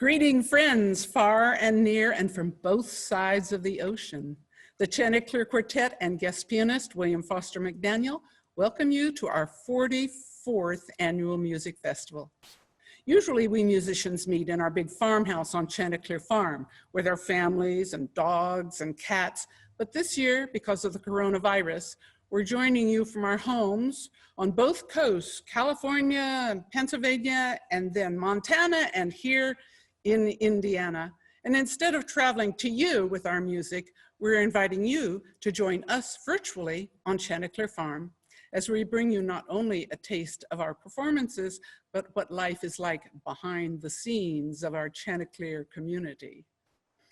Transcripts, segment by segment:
Greeting friends far and near and from both sides of the ocean. The Chanticleer Quartet and guest pianist William Foster McDaniel welcome you to our 44th annual music festival. Usually we musicians meet in our big farmhouse on Chanticleer Farm with our families and dogs and cats, but this year, because of the coronavirus, we're joining you from our homes on both coasts, California and Pennsylvania, and then Montana and here in Indiana. And instead of traveling to you with our music, we're inviting you to join us virtually on Chanticleer Farm as we bring you not only a taste of our performances, but what life is like behind the scenes of our Chanticleer community.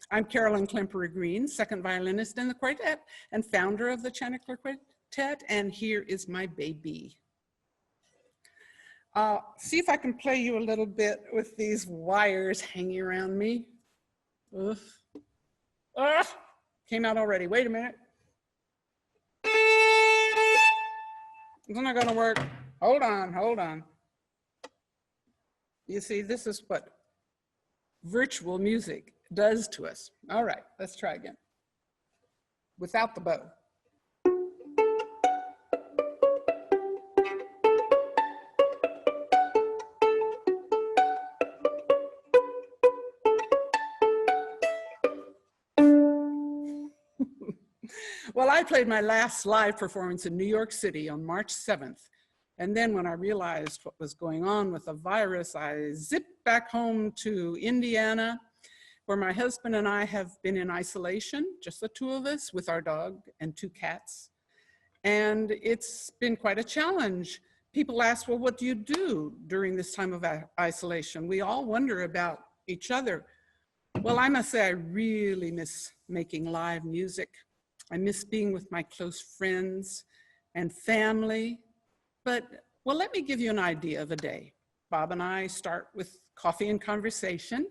I'm Carolyn Klemperer-Green, second violinist in the quartet and founder of the Chanticleer Quartet, and here is my baby. See if I can play you a little bit with these wires hanging around me. Oof. Ah, came out already, wait a minute. It's not gonna work. Hold on, hold on. You see, this is what virtual music does to us. All right, let's try again. Without the bow. Well, I played my last live performance in New York City on March 7th. And then when I realized what was going on with the virus, I zipped back home to Indiana, where my husband and I have been in isolation, just the two of us with our dog and two cats. And it's been quite a challenge. People ask, well, what do you do during this time of isolation? We all wonder about each other. Well, I must say I really miss making live music. I miss being with my close friends and family. But, well, let me give you an idea of a day. Bob and I start with coffee and conversation,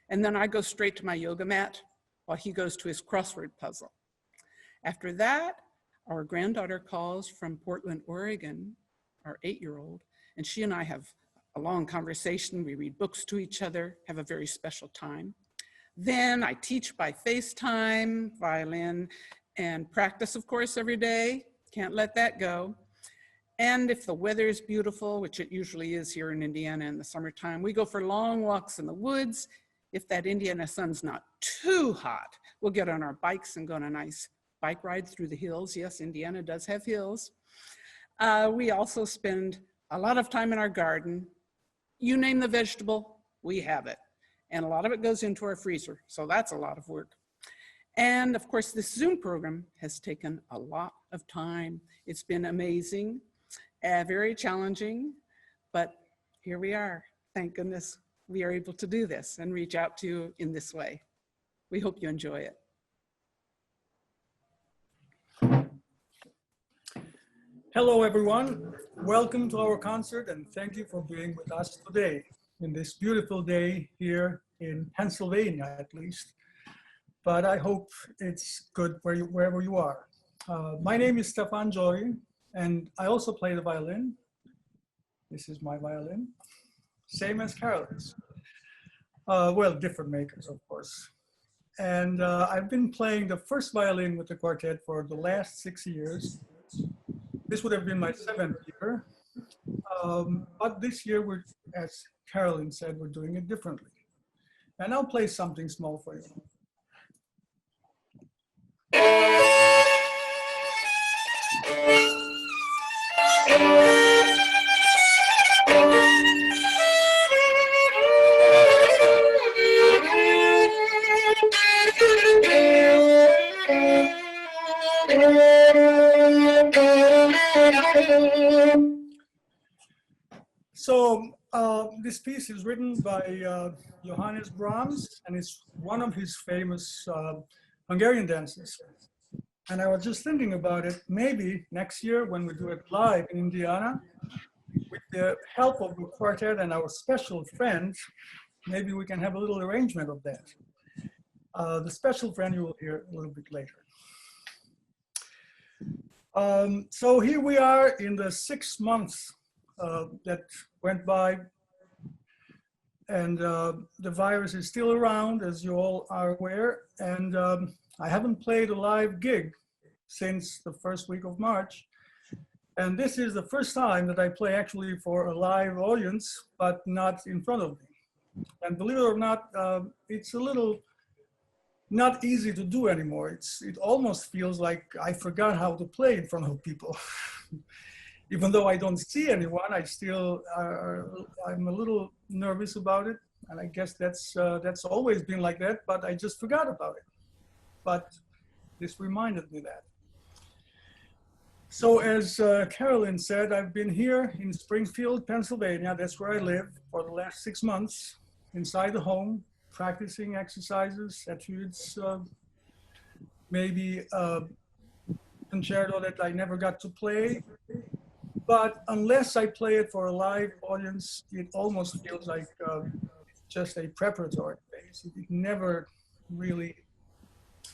and then I go straight to my yoga mat while he goes to his crossword puzzle. After that, our granddaughter calls from Portland, Oregon, our 8-year-old, and she and I have a long conversation. We read books to each other, have a very special time. Then I teach by FaceTime, violin, and practice, of course, every day. Can't let that go. And if the weather is beautiful, which it usually is here in Indiana in the summertime, we go for long walks in the woods. If that Indiana sun's not too hot, we'll get on our bikes and go on a nice bike ride through the hills. Yes, Indiana does have hills. We also spend a lot of time in our garden. You name the vegetable, we have it. And a lot of it goes into our freezer, so that's a lot of work. And of course, this Zoom program has taken a lot of time. It's been amazing, very challenging, but here we are. Thank goodness we are able to do this and reach out to you in this way. We hope you enjoy it. Hello, everyone. Welcome to our concert, and thank you for being with us today in this beautiful day here in Pennsylvania, at least. But I hope it's good wherever you are. My name is Stefan Joy, and I also play the violin. This is my violin, same as Carolyn's. Well, different makers, of course. And I've been playing the first violin with the quartet for the last 6 years. This would have been my 7th year. But this year, as Carolyn said, we're doing it differently. And I'll play something small for you. So this piece is written by Johannes Brahms, and it's one of his famous Hungarian dances. And I was just thinking about it, maybe next year when we do it live in Indiana, with the help of the quartet and our special friends, maybe we can have a little arrangement of that. The special friend you will hear a little bit later. So here we are in the 6 months that went by The virus is still around, as you all are aware. And I haven't played a live gig since the first week of March. And this is the first time that I play actually for a live audience, but not in front of me. And believe it or not, it's a little not easy to do anymore. It almost feels like I forgot how to play in front of people. Even though I don't see anyone, I'm a little nervous about it. And I guess that's always been like that, but I just forgot about it. But this reminded me that. So as Carolyn said, I've been here in Springfield, Pennsylvania. That's where I live for the last 6 months, inside the home, practicing exercises, etudes, maybe a concerto that I never got to play. But unless I play it for a live audience, it almost feels like just a preparatory phase. It never really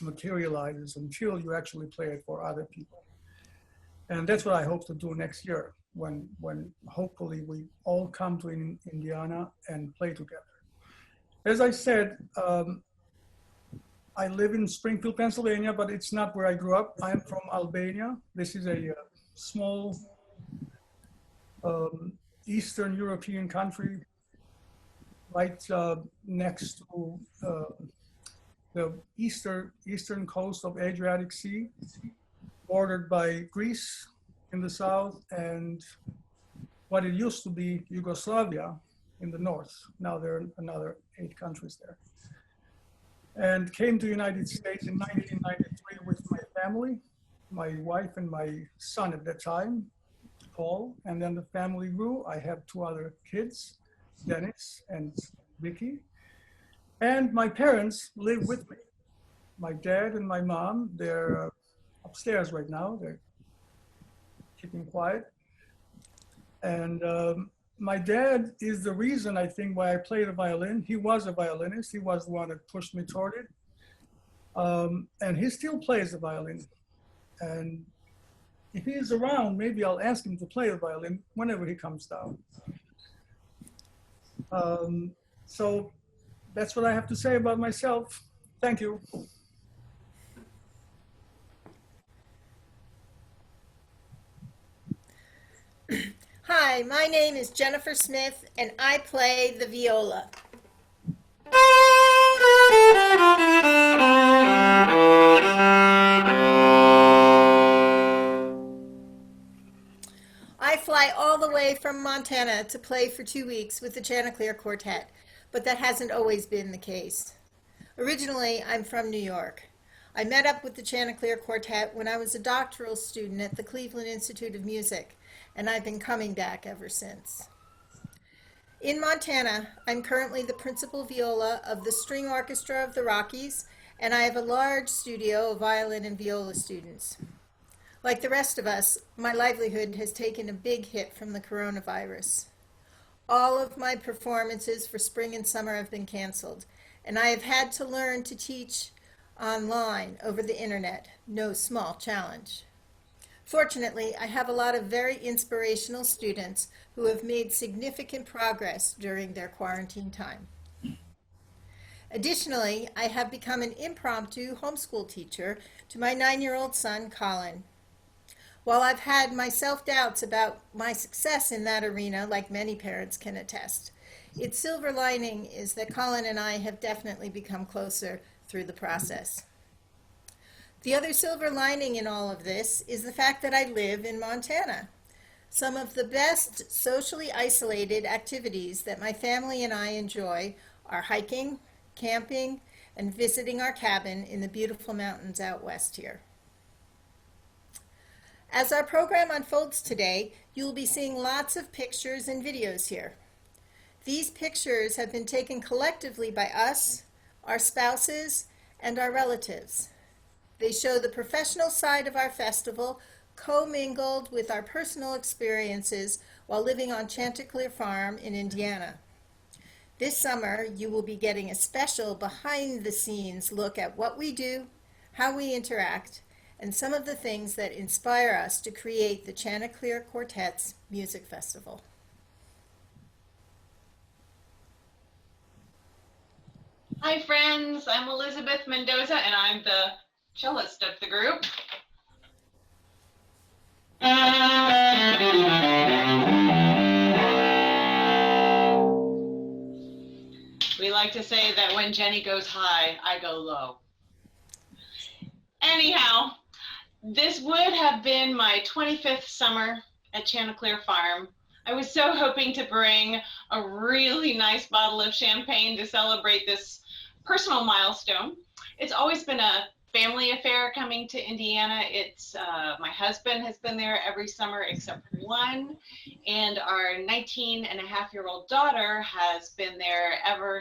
materializes until you actually play it for other people. And that's what I hope to do next year when hopefully we all come to Indiana and play together. As I said, I live in Springfield, Pennsylvania, but it's not where I grew up. I'm from Albania. This is a small Eastern European country right next to the eastern coast of Adriatic Sea, bordered by Greece in the south and what it used to be Yugoslavia in the north. Now there are another 8 countries there. And came to the United States in 1993 with my family, my wife and my son at that time, Paul, and then the family grew. I have 2 other kids, Dennis and Vicky. And my parents live with me. My dad and my mom, they're upstairs right now. They're keeping quiet. And my dad is the reason, I think, why I play the violin. He was a violinist. He was the one that pushed me toward it. And he still plays the violin. And if he is around, maybe I'll ask him to play the violin whenever he comes down. So that's what I have to say about myself. Thank you. Hi, my name is Jennifer Smith, and I play the viola. I fly all the way from Montana to play for 2 weeks with the Chanticleer Quartet, but that hasn't always been the case. Originally, I'm from New York. I met up with the Chanticleer Quartet when I was a doctoral student at the Cleveland Institute of Music, and I've been coming back ever since. In Montana, I'm currently the principal viola of the String Orchestra of the Rockies, and I have a large studio of violin and viola students. Like the rest of us, my livelihood has taken a big hit from the coronavirus. All of my performances for spring and summer have been canceled, and I have had to learn to teach online over the internet, no small challenge. Fortunately, I have a lot of very inspirational students who have made significant progress during their quarantine time. Additionally, I have become an impromptu homeschool teacher to my 9-year-old son, Colin. While I've had my self-doubts about my success in that arena, like many parents can attest, its silver lining is that Colin and I have definitely become closer through the process. The other silver lining in all of this is the fact that I live in Montana. Some of the best socially isolated activities that my family and I enjoy are hiking, camping, and visiting our cabin in the beautiful mountains out west here. As our program unfolds today, you will be seeing lots of pictures and videos here. These pictures have been taken collectively by us, our spouses, and our relatives. They show the professional side of our festival commingled with our personal experiences while living on Chanticleer Farm in Indiana. This summer, you will be getting a special behind-the-scenes look at what we do, how we interact, and some of the things that inspire us to create the Chanticleer Quartet's Music Festival. Hi friends, I'm Elizabeth Mendoza and I'm the cellist of the group. We like to say that when Jenny goes high, I go low. Anyhow, this would have been my 25th summer at Chanticleer Farm. I was so hoping to bring a really nice bottle of champagne to celebrate this personal milestone. It's always been a family affair coming to Indiana. It's my husband has been there every summer except for one, and our 19-and-a-half-year-old daughter has been there ever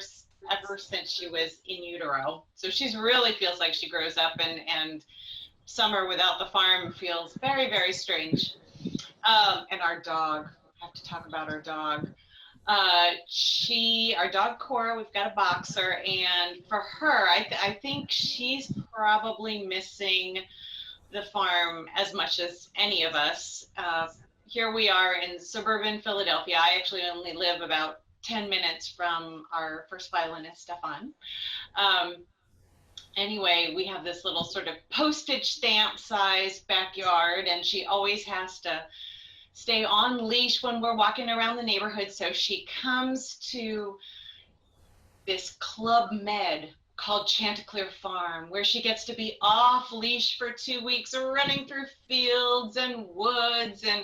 since she was in utero. So she's really feels like she grows up, and summer without the farm feels very, very strange. And our dog, I have to talk about our dog. Our dog Cora, we've got a boxer, and for her, I think she's probably missing the farm as much as any of us. Here we are in suburban Philadelphia. I actually only live about 10 minutes from our first violinist, Stefan. Um, anyway, we have this little sort of postage stamp size backyard, and she always has to stay on leash when we're walking around the neighborhood. So she comes to this Club Med called Chanticleer Farm, where she gets to be off leash for 2 weeks, running through fields and woods and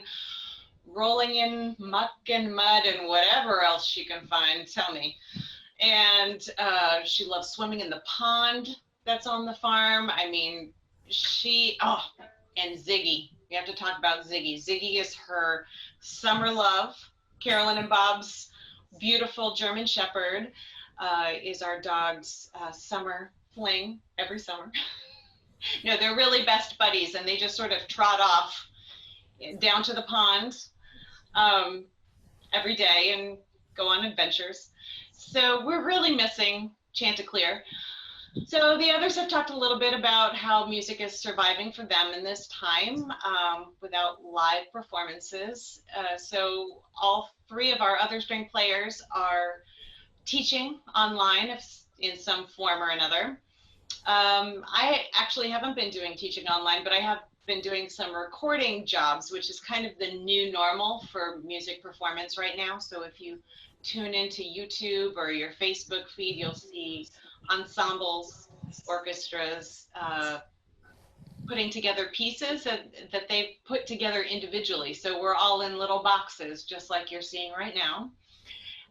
rolling in muck and mud and whatever else she can find. Tell me. And she loves swimming in the pond that's on the farm. I mean, and Ziggy. We have to talk about Ziggy. Ziggy is her summer love. Carolyn and Bob's beautiful German Shepherd is our dog's summer fling every summer. No, they're really best buddies, and they just sort of trot off down to the pond um, every day and go on adventures. So we're really missing Chanticleer. So the others have talked a little bit about how music is surviving for them in this time without live performances. So all three of our other string players are teaching online in some form or another. I actually haven't been doing teaching online, but I have been doing some recording jobs, which is kind of the new normal for music performance right now. So if you tune into YouTube or your Facebook feed, you'll see ensembles, orchestras, putting together pieces that they've put together individually. So we're all in little boxes, just like you're seeing right now.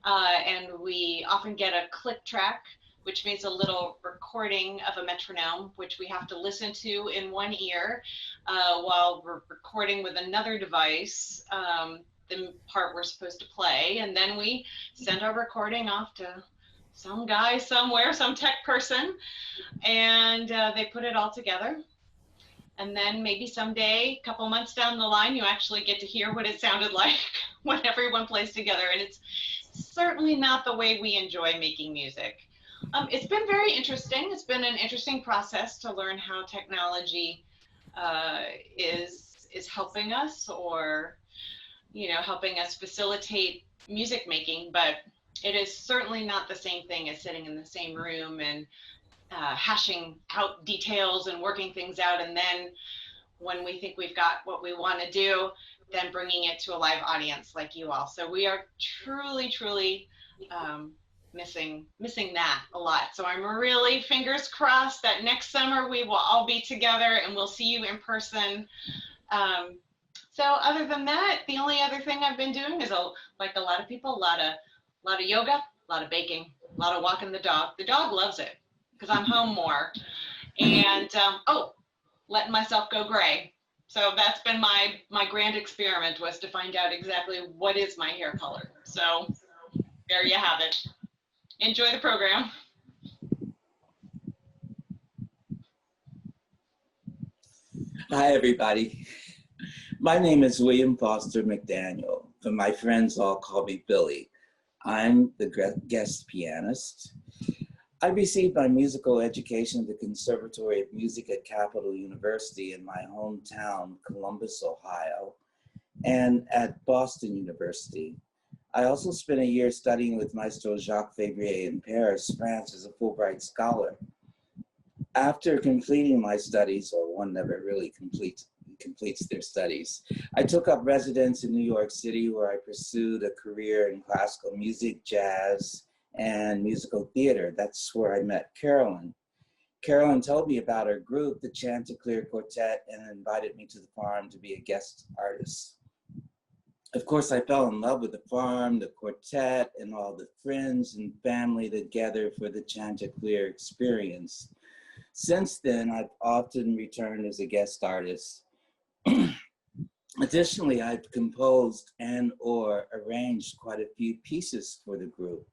And we often get a click track, which means a little recording of a metronome, which we have to listen to in one ear while we're recording with another device the part we're supposed to play. And then we send our recording off to some guy somewhere, some tech person, and they put it all together. And then maybe someday, a couple months down the line, you actually get to hear what it sounded like when everyone plays together. And it's certainly not the way we enjoy making music. It's been very interesting. It's been an interesting process to learn how technology is helping us, or helping us facilitate music making. But it is certainly not the same thing as sitting in the same room and hashing out details and working things out, and then when we think we've got what we want to do, then bringing it to a live audience like you all. So we are truly missing that a lot. So I'm really fingers crossed that next summer we will all be together and we'll see you in person. So other than that, the only other thing I've been doing is like a lot of people, a lot of yoga, a lot of baking, a lot of walking the dog. The dog loves it because I'm home more, and letting myself go gray. So that's been my grand experiment, was to find out exactly what is my hair color. So there you have it. Enjoy the program. Hi, everybody. My name is William Foster McDaniel, but my friends all call me Billy. I'm the guest pianist. I received my musical education at the Conservatory of Music at Capital University in my hometown, Columbus, Ohio, and at Boston University. I also spent a year studying with Maestro Jacques Février in Paris, France, as a Fulbright scholar. After completing my studies, or one never really completes their studies, I took up residence in New York City, where I pursued a career in classical music, jazz, and musical theater. That's where I met Carolyn. Carolyn told me about her group, the Chanticleer Quartet, and invited me to the farm to be a guest artist. Of course, I fell in love with the farm, the quartet, and all the friends and family that gathered for the Chanticleer experience. Since then, I've often returned as a guest artist. Additionally, I've composed and/or arranged quite a few pieces for the group.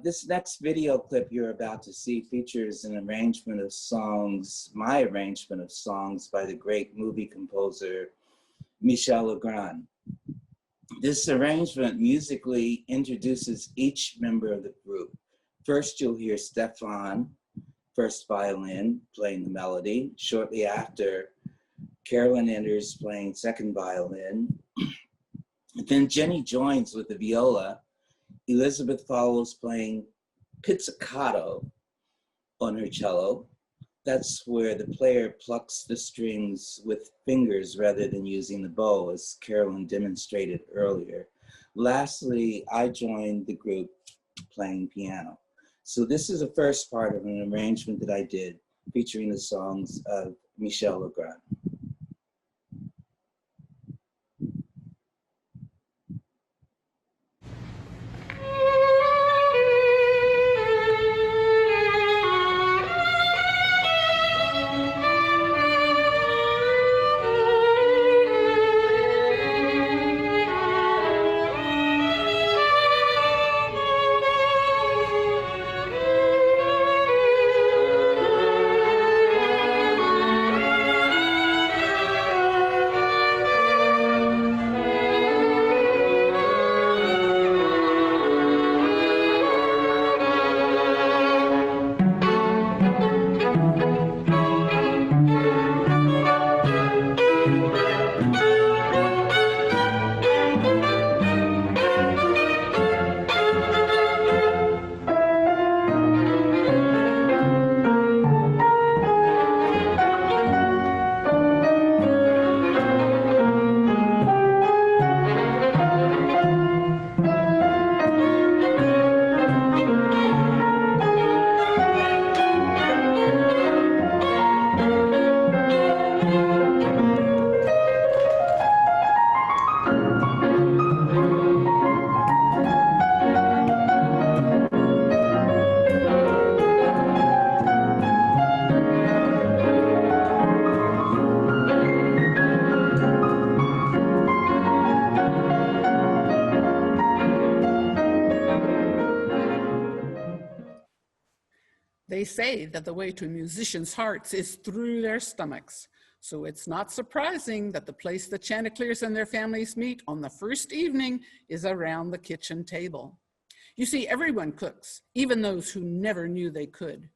This next video clip you're about to see features an arrangement of songs, my arrangement of songs by the great movie composer, Michel Legrand. This arrangement musically introduces each member of the group. First, you'll hear Stefan, first violin, playing the melody. Shortly after, Carolyn enters playing second violin. Then Jenny joins with the viola. Elizabeth follows playing pizzicato on her cello. That's where the player plucks the strings with fingers rather than using the bow, as Carolyn demonstrated earlier. Lastly, I joined the group playing piano. So this is the first part of an arrangement that I did featuring the songs of Michel Legrand. They say that the way to musicians' hearts is through their stomachs. So it's not surprising that the place the Chanticleers and their families meet on the first evening is around the kitchen table. You see, everyone cooks, even those who never knew they could.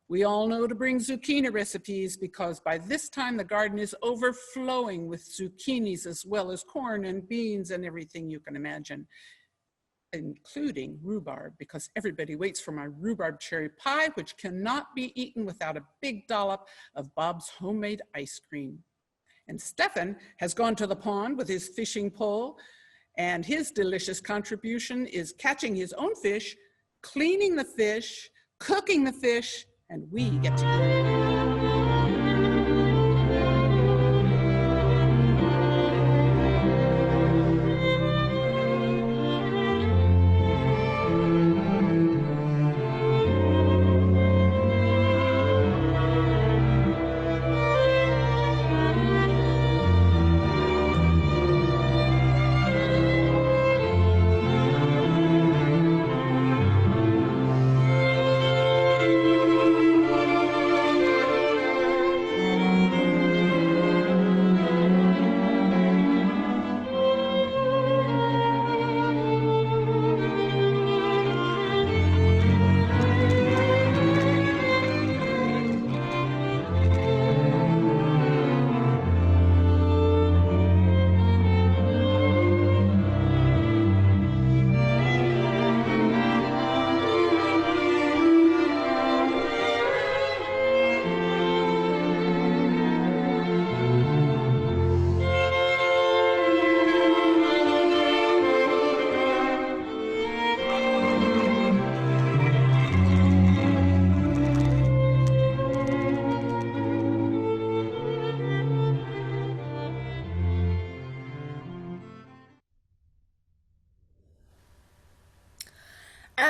We all know to bring zucchini recipes because by this time the garden is overflowing with zucchinis as well as corn and beans and everything you can imagine, including rhubarb, because everybody waits for my rhubarb cherry pie, which cannot be eaten without a big dollop of Bob's homemade ice cream. And Stefan has gone to the pond with his fishing pole, and his delicious contribution is catching his own fish, cleaning the fish, cooking the fish, and we get to eat.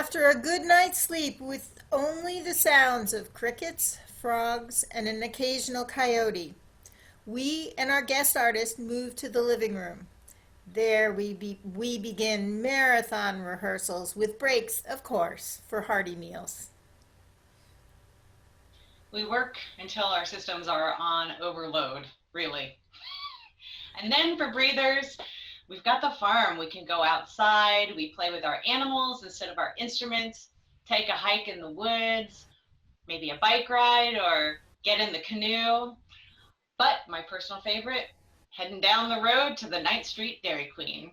After a good night's sleep with only the sounds of crickets, frogs, and an occasional coyote, we and our guest artist moved to the living room. There we begin marathon rehearsals with breaks, of course, for hearty meals. We work until our systems are on overload, really. And then for breathers, we've got the farm. We can go outside, we play with our animals instead of our instruments, take a hike in the woods, maybe a bike ride or get in the canoe. But my personal favorite, heading down the road to the Ninth Street Dairy Queen.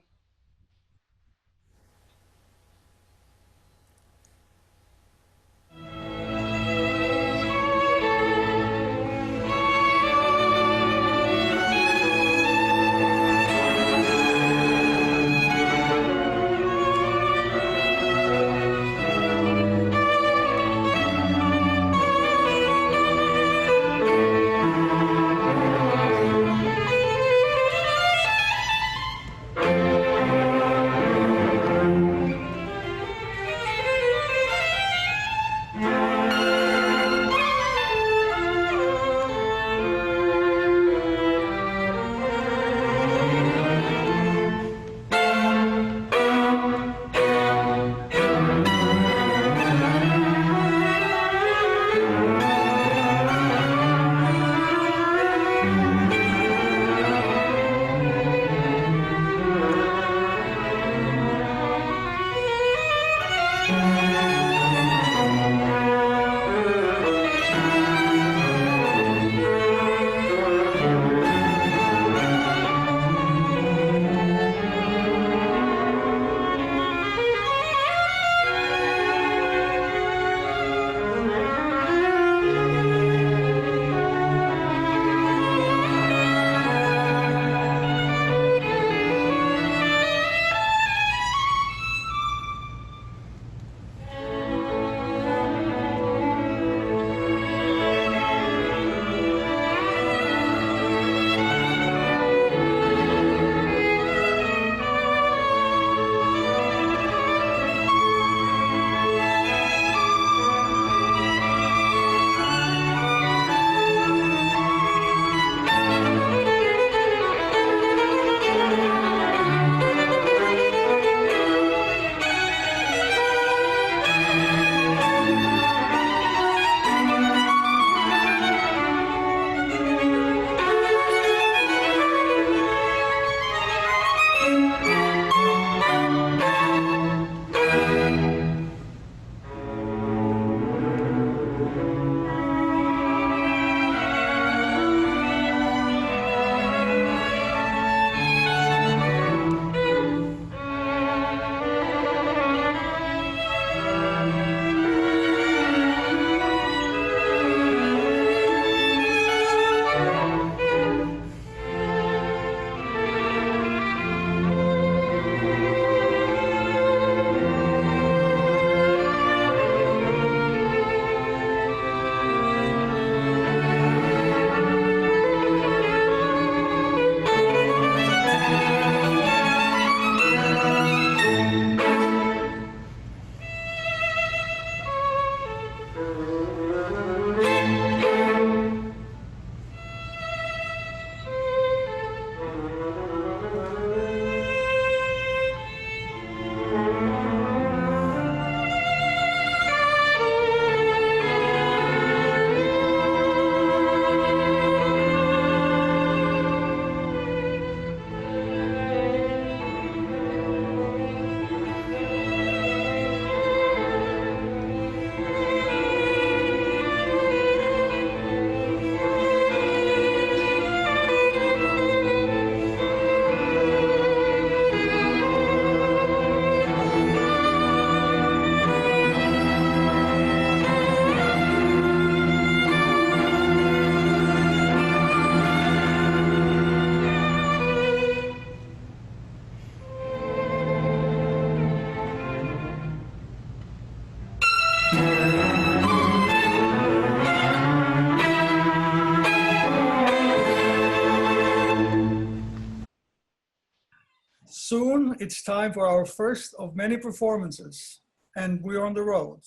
Soon it's time for our first of many performances. and we're on the road.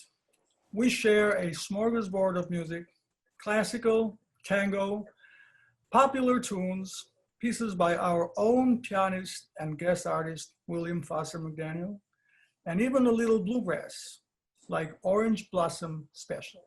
We share a smorgasbord of music, classical, tango, popular tunes, pieces by our own pianist and guest artist, William Foster McDaniel, and even a little bluegrass, like Orange Blossom Special.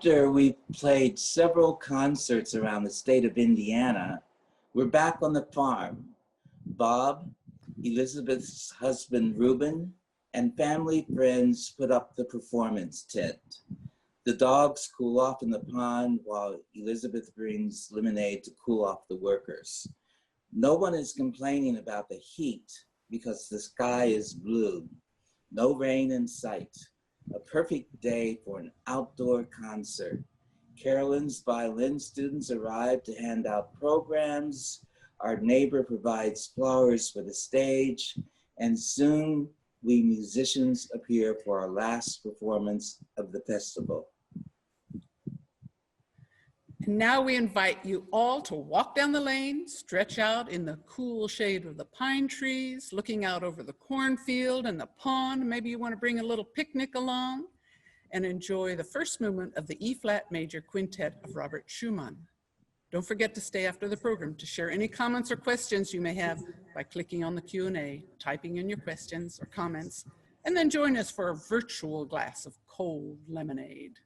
After we played several concerts around the state of Indiana, we're back on the farm. Bob, Elizabeth's husband Reuben, and family friends put up the performance tent. The dogs cool off in the pond while Elizabeth brings lemonade to cool off the workers. No one is complaining about the heat because the sky is blue. No rain in sight. A perfect day for an outdoor concert. Carolyn's violin students arrive to hand out programs. Our neighbor provides flowers for the stage. And soon we musicians appear for our last performance of the festival. And now we invite you all to walk down the lane, stretch out in the cool shade of the pine trees, looking out over the cornfield and the pond. Maybe you want to bring a little picnic along. and enjoy the first movement of the E-flat major quintet of Robert Schumann. Don't forget to stay after the program to share any comments or questions you may have by clicking on the Q&A, typing in your questions or comments, and then join us for a virtual glass of cold lemonade.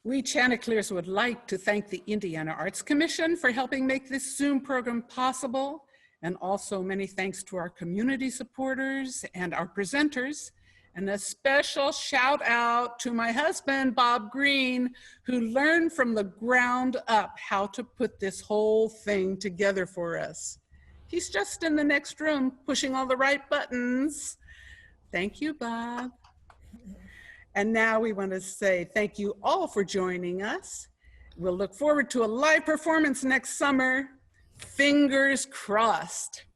We Chanticleers would like to thank the Indiana Arts Commission for helping make this Zoom program possible, and also many thanks to our community supporters and our presenters, and a special shout out to my husband, Bob Green, who learned from the ground up how to put this whole thing together for us. He's just in the next room pushing all the right buttons. Thank you, Bob. And now we want to say thank you all for joining us. We'll look forward to a live performance next summer. Fingers crossed.